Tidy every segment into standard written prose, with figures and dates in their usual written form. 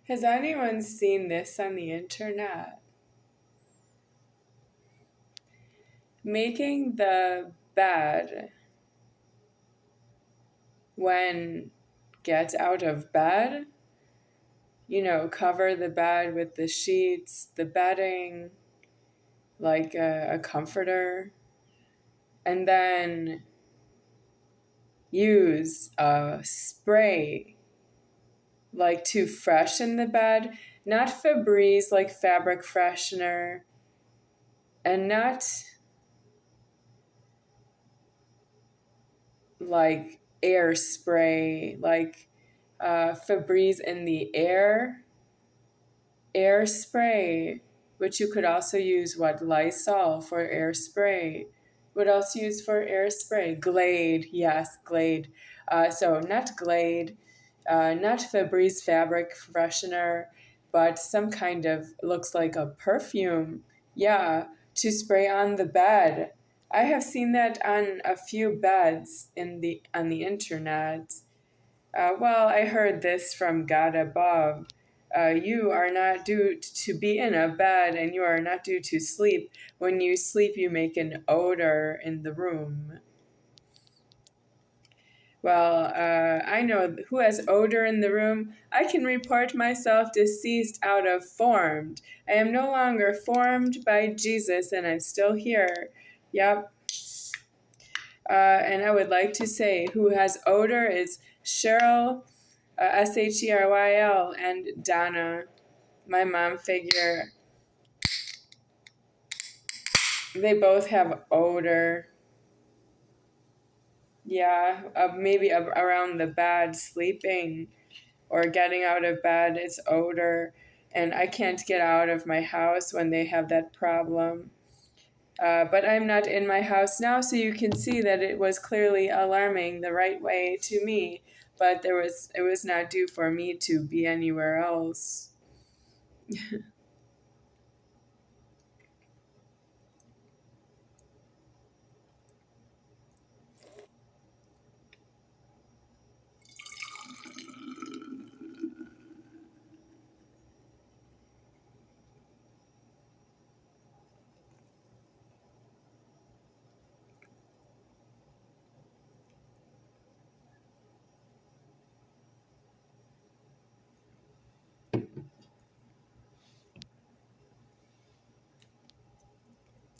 Has anyone seen this on the internet? Making the bed when gets out of bed, cover the bed with the sheets, the bedding, like a comforter, and then use a spray like to freshen the bed, not Febreze like fabric freshener, and not like air spray, like Febreze in the air spray, which you could also use Lysol for air spray. What else use for air spray? Glade, yes, Glade. So not Glade, not Febreze fabric freshener, but some kind of, looks like a perfume. Yeah, to spray on the bed. I have seen that on a few beds on the internet. Well, I heard this from God above. You are not due to be in a bed, and you are not due to sleep. When you sleep, you make an odor in the room. Well, I know who has odor in the room. I can report myself deceased out of formed. I am no longer formed by Jesus, and I'm still here. Yep. And I would like to say who has odor is Cheryl, SherYl, and Donna, my mom figure. They both have odor. Yeah, maybe around the bed, sleeping or getting out of bed, it's odor. And I can't get out of my house when they have that problem. But I'm not in my house now, so you can see that it was clearly alarming the right way to me, but it was not due for me to be anywhere else.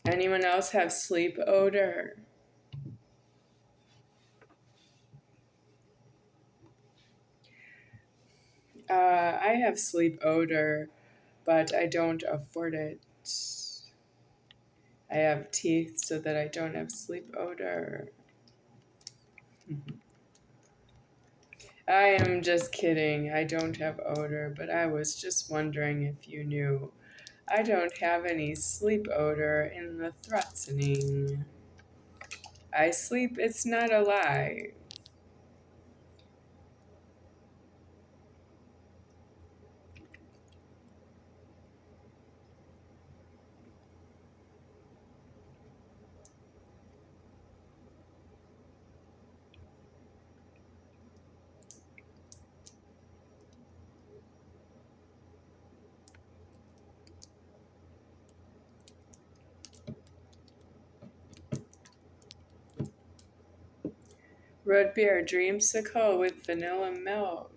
Anyone else have sleep odor? I have sleep odor, but I don't afford it. I have teeth so that I don't have sleep odor. I am just kidding. I don't have odor, but I was just wondering if you knew. I don't have any sleep odor in the threatening. I sleep, it's not a lie. Root beer dreamsicle with vanilla milk.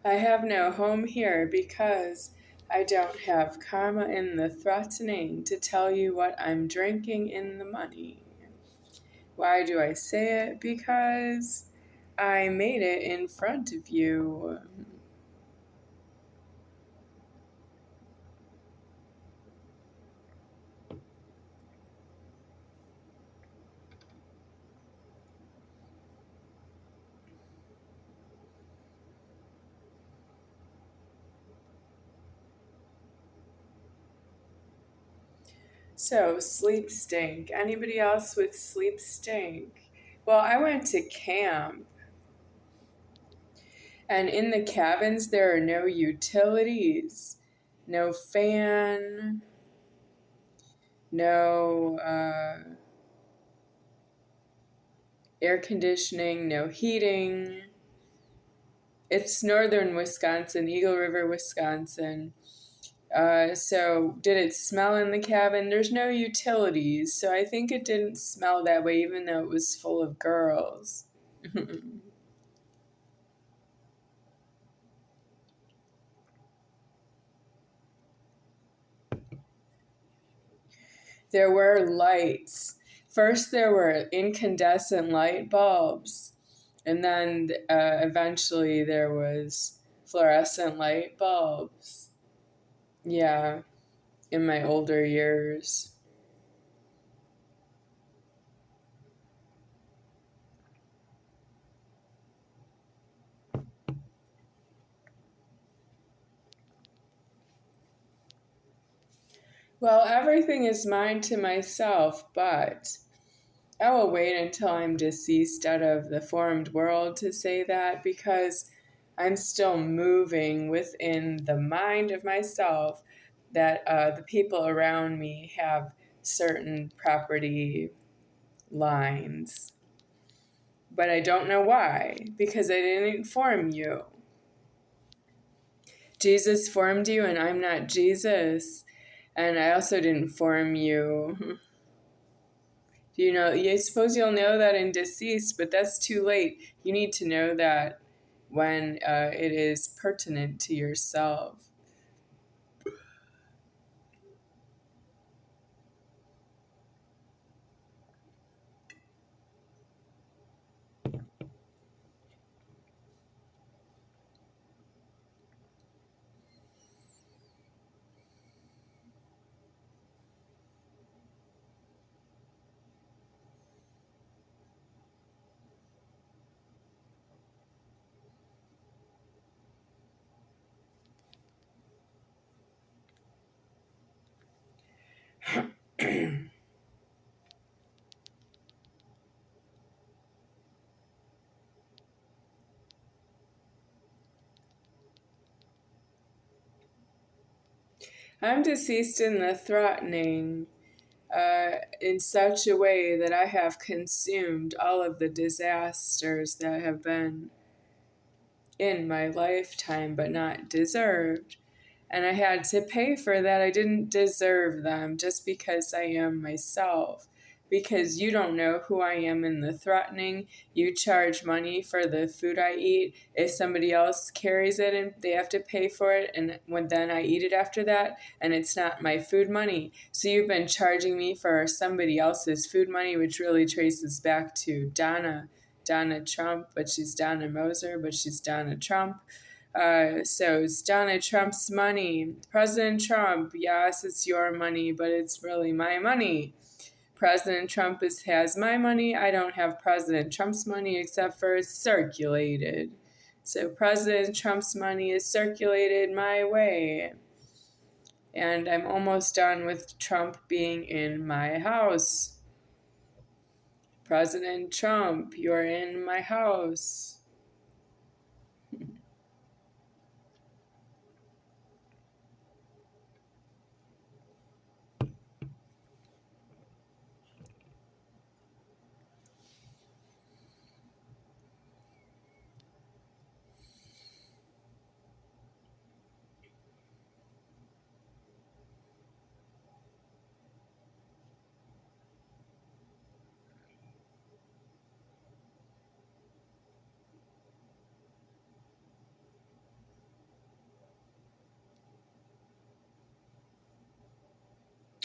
I have no home here because I don't have karma in the threatening to tell you what I'm drinking in the money. Why do I say it? Because I made it in front of you. So, sleep stink. Anybody else with sleep stink? Well, I went to camp And in the cabins, there are no utilities, no fan, no air conditioning, no heating. It's northern Wisconsin, Eagle River, Wisconsin. So did it smell in the cabin? There's no utilities, so I think it didn't smell that way, even though it was full of girls. There were lights. First, there were incandescent light bulbs, and then eventually there was fluorescent light bulbs. Yeah, in my older years. Well, everything is mine to myself, but I will wait until I'm deceased out of the formed world to say that because I'm still moving within the mind of myself that the people around me have certain property lines. But I don't know why, because I didn't inform you. Jesus formed you, and I'm not Jesus. And I also didn't form you. You know, you suppose you'll know that in deceased, but that's too late. You need to know that when it is pertinent to yourself. I'm deceased in the threatening in such a way that I have consumed all of the disasters that have been in my lifetime but not deserved. And I had to pay for that. I didn't deserve them just because I am myself. Because you don't know who I am in the threatening. You charge money for the food I eat. If somebody else carries it and they have to pay for it, and then I eat it after that, and it's not my food money. So you've been charging me for somebody else's food money, which really traces back to Donna Trump, but she's Donna Moser, but she's Donna Trump. So it's Donald Trump's money. President Trump, yes, it's your money, but it's really my money. President Trump has my money. I don't have President Trump's money except for it's circulated. So President Trump's money is circulated my way. And I'm almost done with Trump being in my house. President Trump, you're in my house.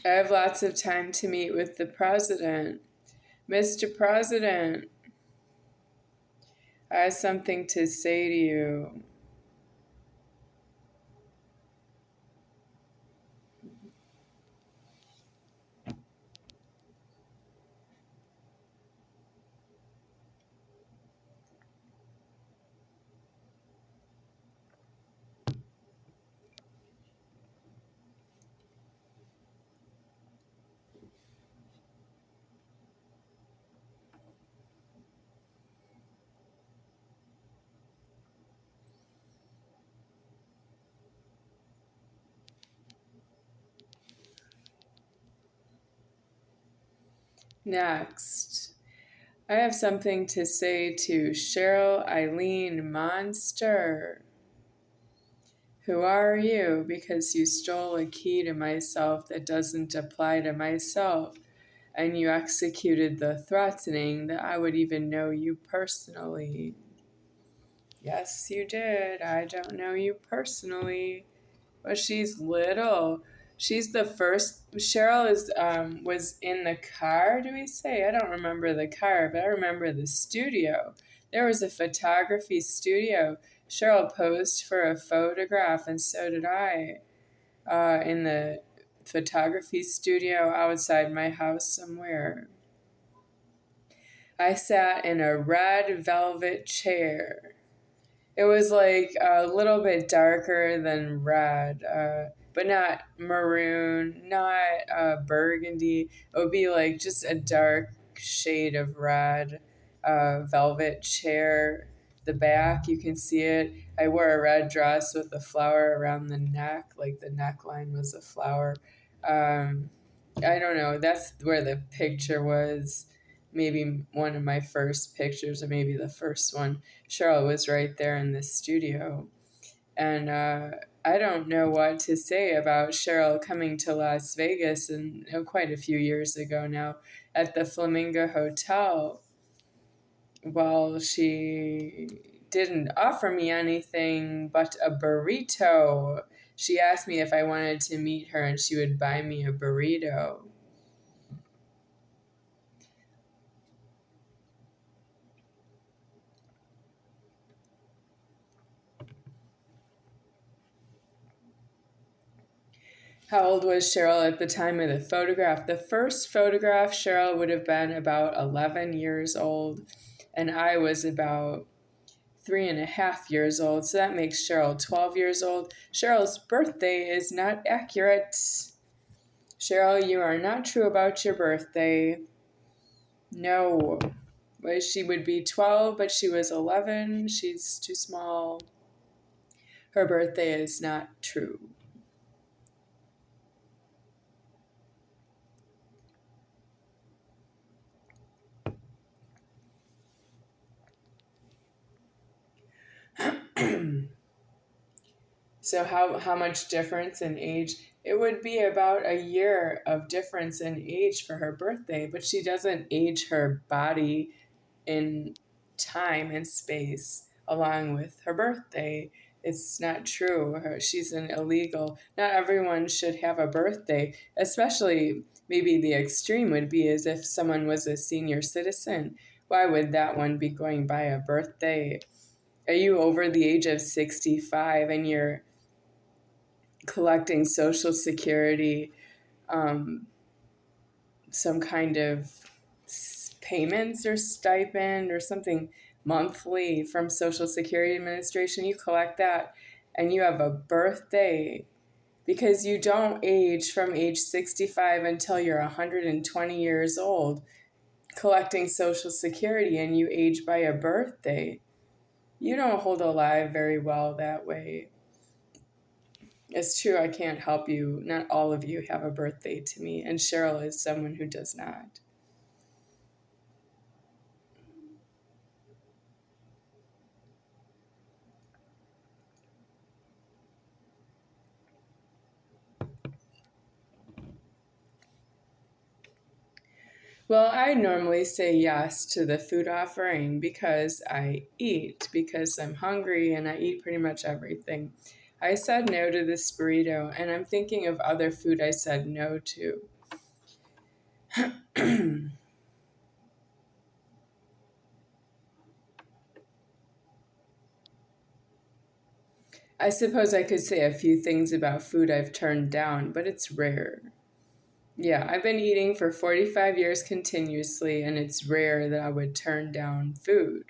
I have lots of time to meet with the president. Mr. President, I have something to say to you. Next, I have something to say to Cheryl Eileen Monster. Who are you? Because you stole a key to myself that doesn't apply to myself, and you executed the threatening that I would even know you personally. Yes, you did. I don't know you personally. But she's little. She's the first. Cheryl is was in the car. Do we say? I don't remember the car, but I remember the studio. There was a photography studio. Cheryl posed for a photograph, and so did I. In the photography studio outside my house somewhere. I sat in a red velvet chair. It was like a little bit darker than red, but not maroon, not burgundy. It would be like just a dark shade of red, velvet chair. The back, you can see it. I wore a red dress with a flower around the neck, like the neckline was a flower. Um, I don't know. That's where the picture was. Maybe one of my first pictures, or maybe the first one. Cheryl was right there in the studio. And I don't know what to say about Cheryl coming to Las Vegas and quite a few years ago now at the Flamingo Hotel. Well, she didn't offer me anything but a burrito. She asked me if I wanted to meet her and she would buy me a burrito. How old was Cheryl at the time of the photograph? The first photograph, Cheryl would have been about 11 years old, and I was about 3.5 years old. So that makes Cheryl 12 years old. Cheryl's birthday is not accurate. Cheryl, you are not true about your birthday. No. Well, she would be 12, but she was 11. She's too small. Her birthday is not true. So how much difference in age? It would be about a year of difference in age for her birthday, but she doesn't age her body in time and space along with her birthday. It's not true. She's an illegal. Not everyone should have a birthday, especially maybe the extreme would be as if someone was a senior citizen. Why would that one be going by a birthday? Are you over the age of 65 and you're collecting Social Security, some kind of payments or stipend or something monthly from Social Security Administration? You collect that and you have a birthday because you don't age from age 65 until you're 120 years old collecting Social Security, and you age by a birthday. You don't hold alive very well that way. It's true, I can't help you. Not all of you have a birthday to me, and Cheryl is someone who does not. Well, I normally say yes to the food offering because I eat, because I'm hungry and I eat pretty much everything. I said no to this burrito, and I'm thinking of other food I said no to. I suppose I could say a few things about food I've turned down, but it's rare. Yeah, I've been eating for 45 years continuously, and it's rare that I would turn down food.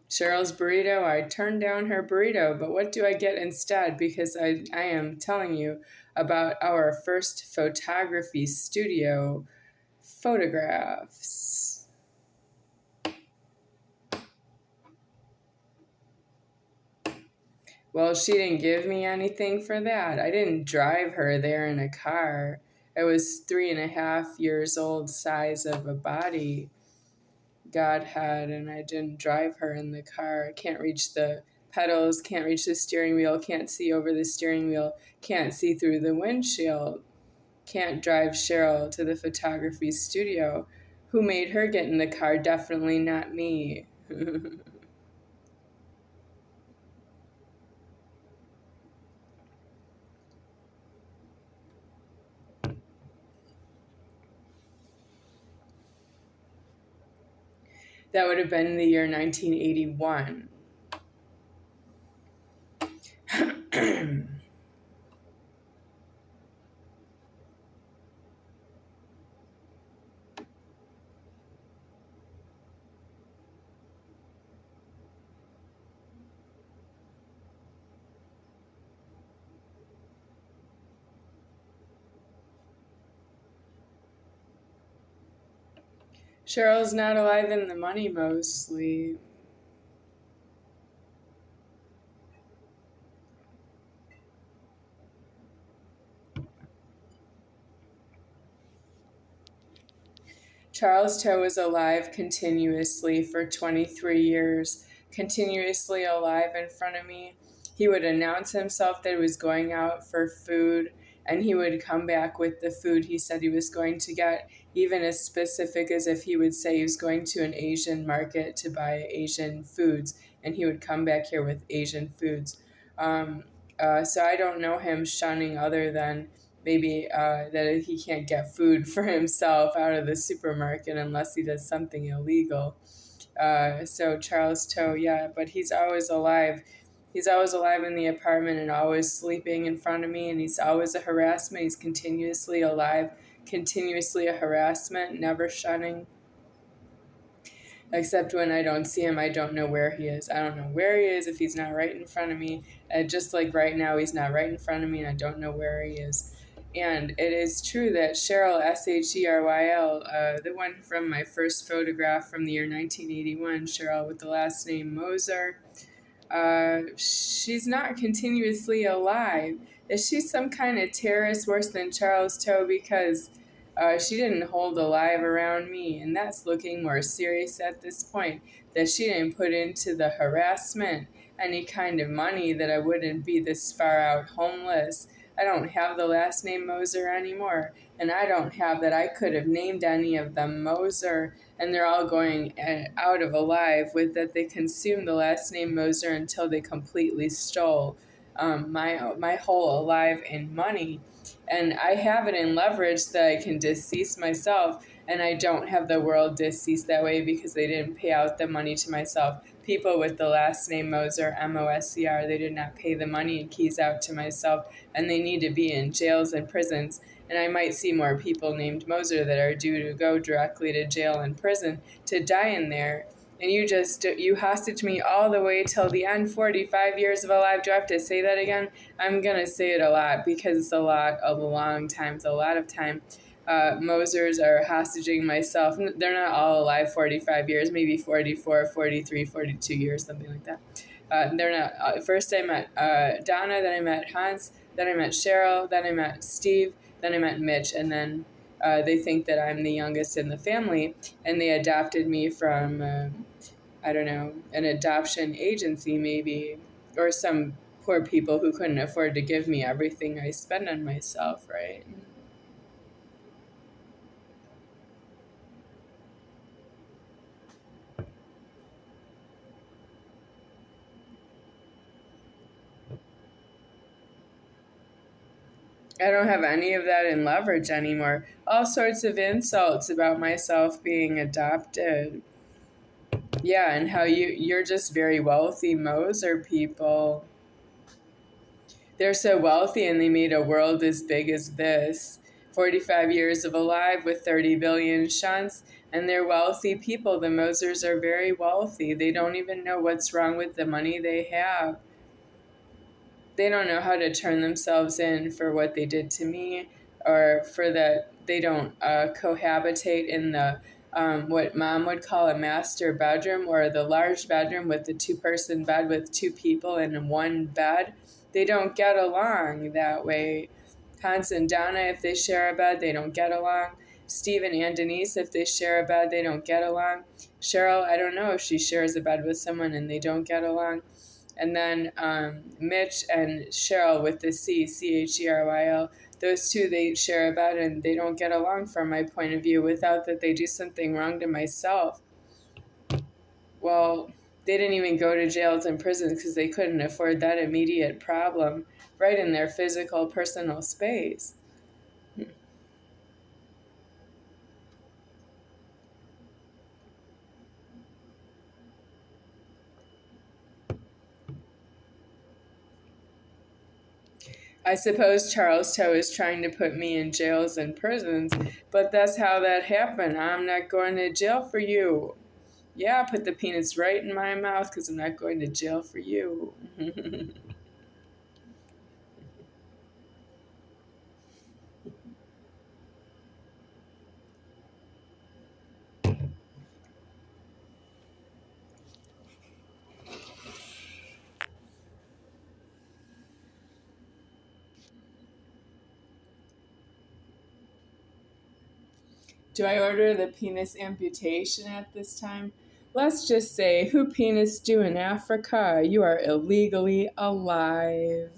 Cheryl's burrito, I turned down her burrito, but what do I get instead? Because I am telling you about our first photography studio photographs. Well, she didn't give me anything for that. I didn't drive her there in a car. I was 3.5 years old, size of a body God had, and I didn't drive her in the car. I can't reach the pedals, can't reach the steering wheel, can't see over the steering wheel, can't see through the windshield, can't drive Cheryl to the photography studio. Who made her get in the car? Definitely not me. That would have been in the year 1981. Cheryl's not alive in the money mostly. Charles Toe was alive continuously for 23 years, continuously alive in front of me. He would announce himself that he was going out for food, and he would come back with the food he said he was going to get, even as specific as if he would say he was going to an Asian market to buy Asian foods, and he would come back here with Asian foods. So I don't know him shunning other than maybe that he can't get food for himself out of the supermarket unless he does something illegal. So Charles Toe, yeah, but he's always alive. He's always alive in the apartment and always sleeping in front of me, and he's always a harassment. He's continuously alive, continuously a harassment, never shunning. Except when I don't see him, I don't know where he is. I don't know where he is if he's not right in front of me. Just like right now, he's not right in front of me, and I don't know where he is. And it is true that Cheryl, Sheryl, the one from my first photograph from the year 1981, Cheryl with the last name Moser, she's not continuously alive. Is she some kind of terrorist worse than Charles Toe? Because she didn't hold alive around me, and that's looking more serious at this point, that she didn't put into the harassment any kind of money that I wouldn't be this far out homeless. I don't have the last name Moser anymore, and I don't have that I could have named any of them Moser, and they're all going out of alive with that they consumed the last name Moser until they completely stole my whole alive in money. And I have it in leverage that I can decease myself, and I don't have the world deceased that way because they didn't pay out the money to myself. People with the last name Moser, Moscer, they did not pay the money and keys out to myself, and they need to be in jails and prisons. And I might see more people named Moser that are due to go directly to jail and prison to die in there. And you hostage me all the way till the end, 45 years of alive. Do I have to say that again? I'm going to say it a lot because it's a long time. It's a lot of time. Mosers are hostaging myself. They're not all alive 45 years, maybe 44, 43, 42 years, something like that. They're not. First I met Donna, then I met Hans, then I met Cheryl, then I met Steve, then I met Mitch, and then they think that I'm the youngest in the family, and they adopted me from, I don't know, an adoption agency maybe, or some poor people who couldn't afford to give me everything I spend on myself, right? I don't have any of that in leverage anymore. All sorts of insults about myself being adopted. Yeah, and how you're just very wealthy Moser people. They're so wealthy and they made a world as big as this. 45 years of alive with 30 billion shunts, and they're wealthy people. The Mosers are very wealthy. They don't even know what's wrong with the money they have. They don't know how to turn themselves in for what they did to me, or for that they don't cohabitate in the what mom would call a master bedroom, or the large bedroom with the two-person bed with two people in one bed. They don't get along that way. Hans and Donna, if they share a bed, they don't get along. Stephen and Denise, if they share a bed, they don't get along. Cheryl, I don't know if she shares a bed with someone and they don't get along. And then Mitch and Cheryl with the C, Cheryl, those two, they share a bed and they don't get along from my point of view without that they do something wrong to myself. Well, they didn't even go to jails and prisons because they couldn't afford that immediate problem right in their physical, personal space. I suppose Charles Toe is trying to put me in jails and prisons, but that's how that happened. I'm not going to jail for you. Yeah, put the peanuts right in my mouth because I'm not going to jail for you. Do I order the penis amputation at this time? Let's just say, who penis do in Africa? You are illegally alive.